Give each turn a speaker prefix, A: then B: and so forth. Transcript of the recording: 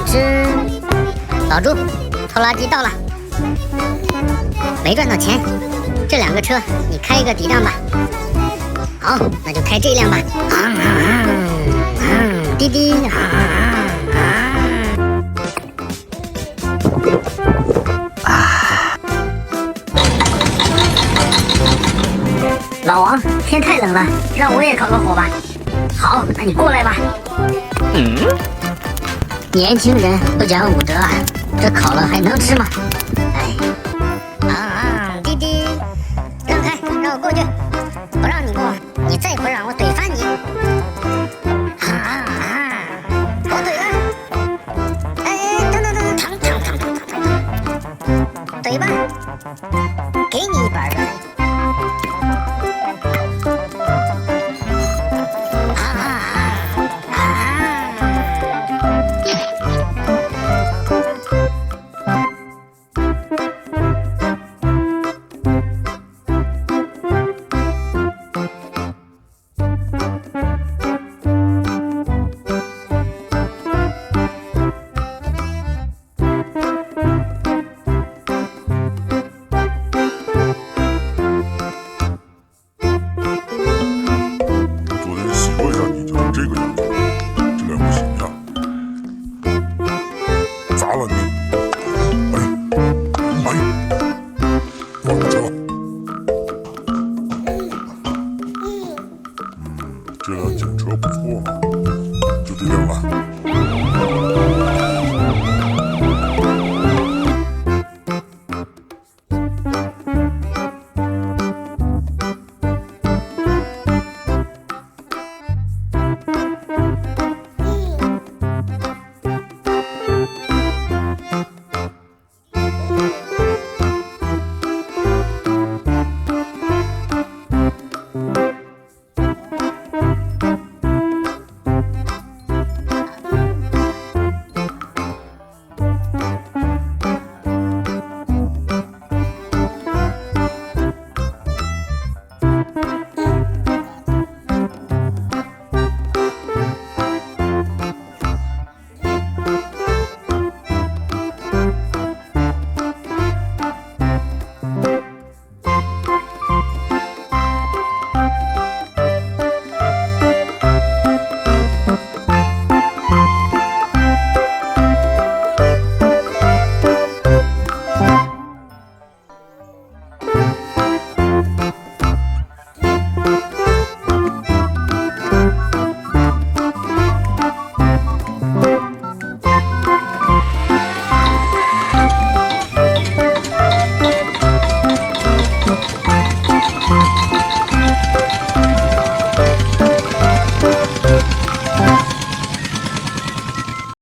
A: 吃。老朱，拖拉机到了，没赚到钱，这2个车你开一个抵账吧。好，那就开这辆吧。滴滴。老王，天太冷了，让我也烤个火吧。好，那你过来吧。年轻人不讲武德啊，这烤了还能吃吗？哎，滴滴，让开，让我过去，不让你过，你再不让我怼翻你。我怼了。哎，等，怼吧，给你一板的。
B: 这辆警车不错，就这辆吧。